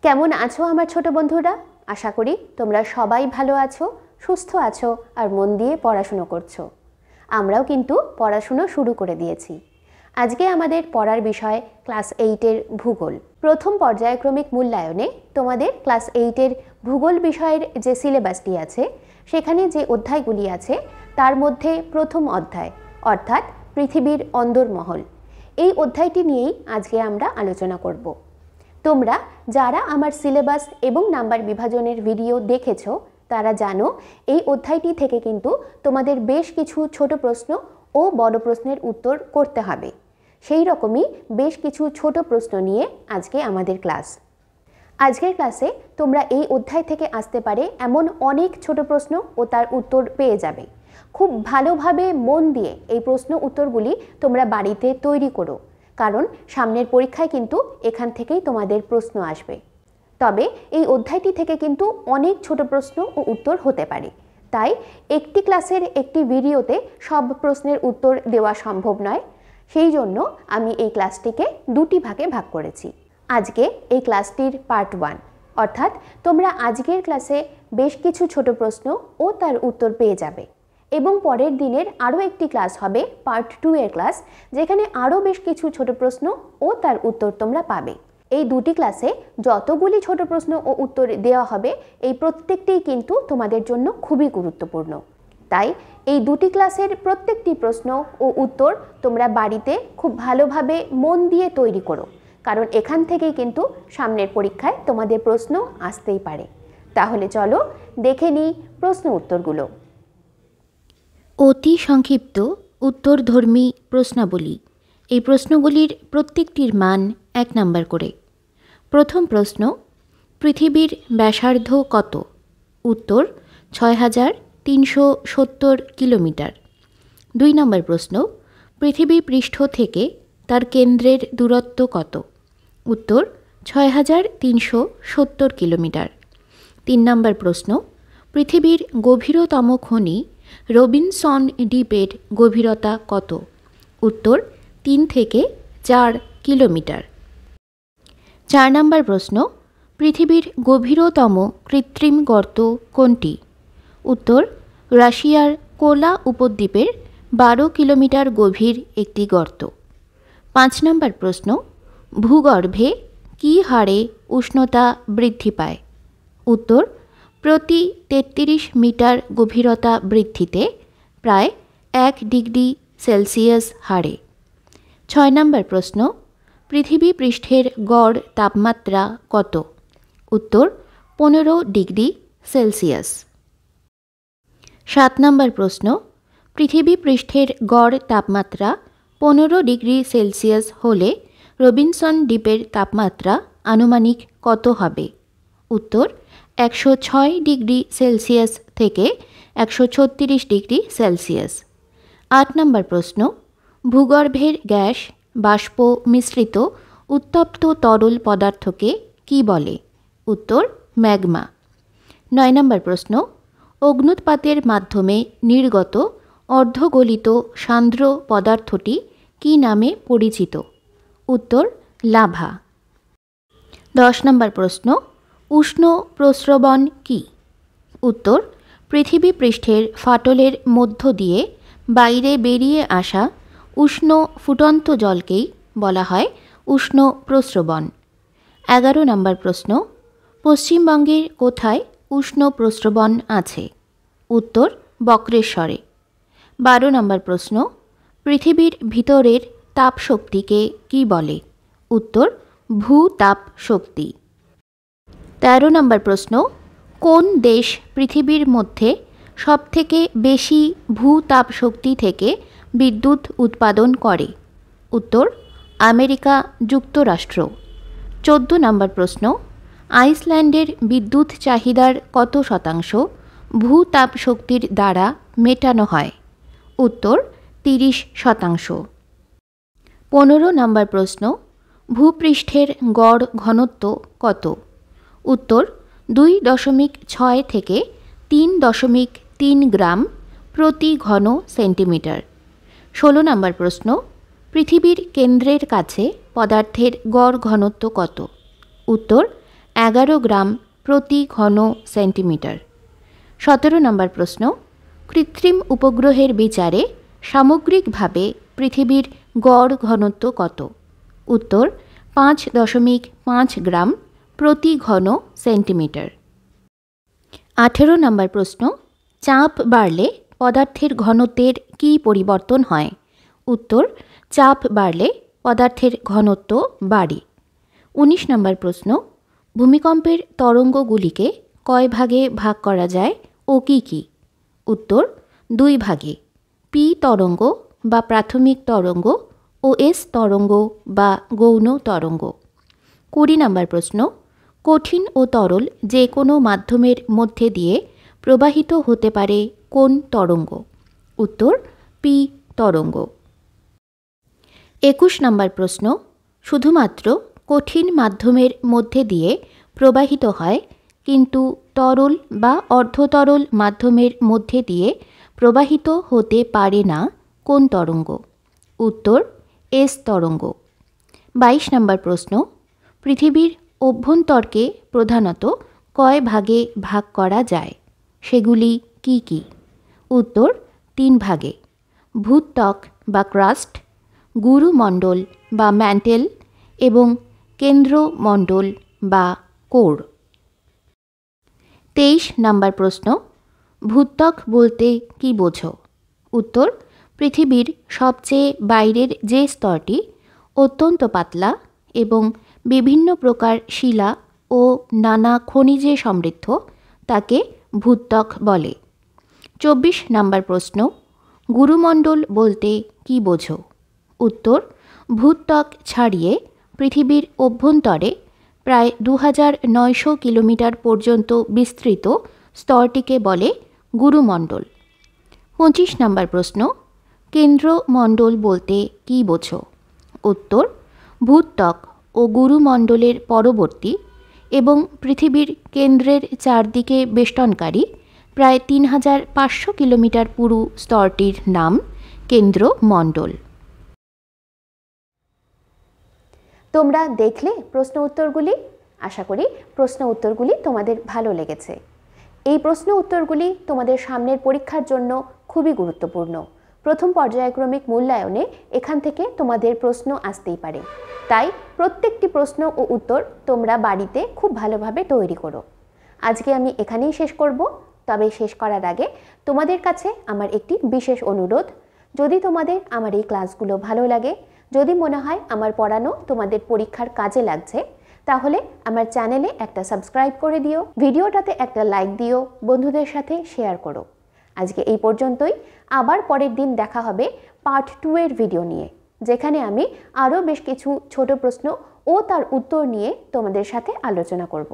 কেমন আছো আমার ছোট বন্ধুরা? আশা করি তোমরা সবাই ভালো আছো, সুস্থ আছো আর মন দিয়ে পড়াশুনো করছো। আমরাও কিন্তু পড়াশুনো শুরু করে দিয়েছি। আজকে আমাদের পড়ার বিষয় ক্লাস 8-এর ভূগোল। প্রথম পর্যায়ক্রমিক মূল্যায়নে তোমাদের ক্লাস 8-এর ভূগোল বিষয়ের যে সিলেবাসটি আছে সেখানে যে অধ্যায়গুলি আছে তার মধ্যে প্রথম অধ্যায় অর্থাৎ পৃথিবীর অন্দরমহল, এই অধ্যায়টি নিয়েই আজকে আমরা আলোচনা করব। তোমরা যারা আমার সিলেবাস এবং নাম্বার বিভাজনের ভিডিও দেখেছো তারা জানো এই অধ্যায়টি থেকে কিন্তু তোমাদের বেশ কিছু ছোট প্রশ্ন ও বড় প্রশ্নের উত্তর করতে হবে। সেই রকমই বেশ কিছু ছোট প্রশ্ন নিয়ে আজকে আমাদের ক্লাস। আজকের ক্লাসে তোমরা এই অধ্যায় থেকে আসতে পারে এমন অনেক ছোট প্রশ্ন ও তার উত্তর পেয়ে যাবে। খুব ভালোভাবে মন দিয়ে এই প্রশ্ন উত্তরগুলি তোমরা বাড়িতে তৈরি করো, কারণ সামনের পরীক্ষায় কিন্তু এখান থেকেই তোমাদের প্রশ্ন আসবে। তবে এই অধ্যায়টি থেকে কিন্তু অনেক ছোট প্রশ্ন ও উত্তর হতে পারে, তাই একটি ক্লাসের একটি ভিডিওতে সব প্রশ্নের উত্তর দেওয়া সম্ভব নয়। সেই জন্য আমি এই ক্লাসটিকে দুটি ভাগে ভাগ করেছি। আজকে এই ক্লাসটির পার্ট 1, অর্থাৎ তোমরা আজকের ক্লাসে বেশ কিছু ছোট প্রশ্ন ও তার উত্তর পেয়ে যাবে, এবং পরের দিনের আরও একটি ক্লাস হবে পার্ট 2-এর ক্লাস, যেখানে আরও বেশ কিছু ছোট প্রশ্ন ও তার উত্তর তোমরা পাবে। এই দুটি ক্লাসে যতগুলি ছোট প্রশ্ন ও উত্তর দেওয়া হবে এই প্রত্যেকটিই কিন্তু তোমাদের জন্য খুবই গুরুত্বপূর্ণ। তাই এই দুটি ক্লাসের প্রত্যেকটি প্রশ্ন ও উত্তর তোমরা বাড়িতে খুব ভালোভাবে মন দিয়ে তৈরি করো, কারণ এখান থেকেই কিন্তু সামনের পরীক্ষায় তোমাদের প্রশ্ন আসতেই পারে। তাহলে চলো দেখে নিই প্রশ্ন উত্তরগুলো। অতি সংক্ষিপ্ত উত্তরধর্মী প্রশ্নাবলী। এই প্রশ্নগুলির প্রত্যেকটির মান 1 নাম্বার করে। প্রথম প্রশ্ন, পৃথিবীর ব্যাসার্ধ কত? উত্তর 6370 কিলোমিটার। 2 নম্বর প্রশ্ন, পৃথিবী পৃষ্ঠ থেকে তার কেন্দ্রের দূরত্ব কত? উত্তর 6370 কিলোমিটার। 3 নম্বর প্রশ্ন, পৃথিবীর গভীরতম খনি রবিনসন দ্বীপের গভীরতা কত? উত্তর 3 থেকে 4 কিলোমিটার। 4 নম্বর প্রশ্ন, পৃথিবীর গভীরতম কৃত্রিম গর্ত কোনটি? উত্তর রাশিয়ার কোলা উপদ্বীপের 12 কিলোমিটার গভীর একটি গর্ত। 5 নম্বর প্রশ্ন, ভূগর্ভে কী হারে উষ্ণতা বৃদ্ধি পায়? উত্তর প্রতি 33 মিটার গভীরতা বৃদ্ধিতে প্রায় 1 ডিগ্রি সেলসিয়াস হারে। 6 নম্বর প্রশ্ন, পৃথিবী পৃষ্ঠের গড় তাপমাত্রা কত? উত্তর 15 ডিগ্রি সেলসিয়াস। 7 নম্বর প্রশ্ন, পৃথিবী পৃষ্ঠের গড় তাপমাত্রা 15 ডিগ্রি সেলসিয়াস হলে রবিনসন দ্বীপের তাপমাত্রা আনুমানিক কত হবে? উত্তর 106 ডিগ্রি সেলসিয়াস থেকে 136 ডিগ্রি সেলসিয়াস। 8 নম্বর প্রশ্ন, ভূগর্ভের গ্যাস বাষ্প মিশ্রিত উত্তপ্ত তরল পদার্থকে কি বলে? উত্তর ম্যাগমা। 9 নম্বর প্রশ্ন, অগ্ন্যুৎপাতের মাধ্যমে নির্গত অর্ধগলিত সান্দ্র পদার্থটি কি নামে পরিচিত? উত্তর লাভা। 10 নম্বর প্রশ্ন, উষ্ণ প্রস্রবণ কি? উত্তর পৃথিবী পৃষ্ঠের ফাটলের মধ্য দিয়ে বাইরে বেরিয়ে আসা উষ্ণ ফুটন্ত জলকেই বলা হয় উষ্ণ প্রস্রবণ। 11 নম্বর প্রশ্ন, পশ্চিমবঙ্গের কোথায় উষ্ণ প্রস্রবণ আছে? উত্তর বক্রেশ্বরে। 12 নম্বর প্রশ্ন, পৃথিবীর ভিতরের তাপশক্তিকে কি বলে? উত্তর ভূতাপ শক্তি। 13 নম্বর প্রশ্ন, কোন দেশ পৃথিবীর মধ্যে সবথেকে বেশি ভূতাপ শক্তি থেকে বিদ্যুৎ উৎপাদন করে? উত্তর আমেরিকা যুক্তরাষ্ট্র। 14 নম্বর প্রশ্ন, আইসল্যান্ডের বিদ্যুৎ চাহিদার কত শতাংশ ভূতাপ শক্তির দ্বারা মেটানো হয়? উত্তর 30%। 15 নম্বর প্রশ্ন, ভূপৃষ্ঠের গড় ঘনত্ব কত? উত্তর 2.6 থেকে 3.3 গ্রাম প্রতি ঘন সেন্টিমিটার। 16 নম্বর প্রশ্ন, পৃথিবীর কেন্দ্রের কাছে পদার্থের গড় ঘনত্ব কত? উত্তর 11 গ্রাম প্রতি ঘন সেন্টিমিটার। 17 নম্বর প্রশ্ন, কৃত্রিম উপগ্রহের বিচারে সামগ্রিকভাবে পৃথিবীর গড় ঘনত্ব কত? উত্তর 5.5 গ্রাম প্রতি ঘন সেন্টিমিটার। 18 নম্বর প্রশ্ন, চাপ বাড়লে পদার্থের ঘনত্বের কী পরিবর্তন হয়? উত্তর চাপ বাড়লে পদার্থের ঘনত্ব বাড়ে। 19 নম্বর প্রশ্ন, ভূমিকম্পের তরঙ্গগুলিকে কয় ভাগে ভাগ করা যায় ও কী কী? উত্তর 2 ভাগে, পি তরঙ্গ বা প্রাথমিক তরঙ্গ ও এস তরঙ্গ বা গৌণ তরঙ্গ। 20 নম্বর প্রশ্ন, কঠিন ও তরল যে কোনো মাধ্যমের মধ্যে দিয়ে প্রবাহিত হতে পারে কোন তরঙ্গ? উত্তর পি তরঙ্গ। 21 নম্বর প্রশ্ন, শুধুমাত্র কঠিন মাধ্যমের মধ্যে দিয়ে প্রবাহিত হয়, কিন্তু তরল বা অর্ধতরল মাধ্যমের মধ্যে দিয়ে প্রবাহিত হতে পারে না কোন তরঙ্গ? উত্তর এস তরঙ্গ। 22 নম্বর প্রশ্ন, পৃথিবীর অভ্যন্তরকে প্রধানত কয় ভাগে ভাগ করা যায়? সেগুলি কি কি? উত্তর 3 ভাগে, ভূত্বক বা ক্রাস্ট, গুরুমণ্ডল বা ম্যান্টেল এবং কেন্দ্রমণ্ডল বা কোর। 23 নম্বর প্রশ্ন, ভূত্বক বলতে কি বোঝো? উত্তর পৃথিবীর সবচেয়ে বাইরের যে স্তরটি অত্যন্ত পাতলা এবং বিভিন্ন প্রকার শিলা ও নানা খনিজে সমৃদ্ধ তাকে ভূত্বক বলে। 24 নম্বর প্রশ্ন, গুরুমণ্ডল বলতে কি বোঝো? উত্তর ভূত্বক ছাড়িয়ে পৃথিবীর অভ্যন্তরে প্রায় 2900 কিলোমিটার পর্যন্ত বিস্তৃত স্তরটিকে বলে গুরুমণ্ডল। 25 নম্বর প্রশ্ন, কেন্দ্রমণ্ডল বলতে কি বোঝো? উত্তর ভূত্বক ও গুরুমণ্ডলের পরবর্তী এবং পৃথিবীর কেন্দ্রের চারদিকে বেষ্টনকারী প্রায় 3500 কিলোমিটার পুরু স্তরটির নাম কেন্দ্রমণ্ডল। তোমরা দেখলে প্রশ্ন উত্তরগুলি? আশা করি প্রশ্ন উত্তরগুলি তোমাদের ভালো লেগেছে। এই প্রশ্ন উত্তরগুলি তোমাদের সামনের পরীক্ষার জন্য খুবই গুরুত্বপূর্ণ। প্রথম পর্যায়ক্রমিক মূল্যায়নে এখান থেকে তোমাদের প্রশ্ন আসতেই পারে, তাই প্রত্যেকটি প্রশ্ন ও উত্তর তোমরা বাড়িতে খুব ভালোভাবে তৈরি করো। আজকে আমি এখানেই শেষ করব, তবে শেষ করার আগে তোমাদের কাছে আমার একটি বিশেষ অনুরোধ। যদি তোমাদের আমার এই ক্লাসগুলো ভালো লাগে, যদি মনে হয় আমার পড়ানো তোমাদের পরীক্ষার কাজে লাগছে, তাহলে আমার চ্যানেলে একটা সাবস্ক্রাইব করে দিও, ভিডিওটাতে একটা লাইক দিও, বন্ধুদের সাথে শেয়ার করো। আজকে এই পর্যন্তই। আবার পরের দিন দেখা হবে পার্ট 2 এর ভিডিও নিয়ে, যেখানে আমি আরও বেশ কিছু ছোট প্রশ্ন ও তার উত্তর নিয়ে তোমাদের সাথে আলোচনা করব।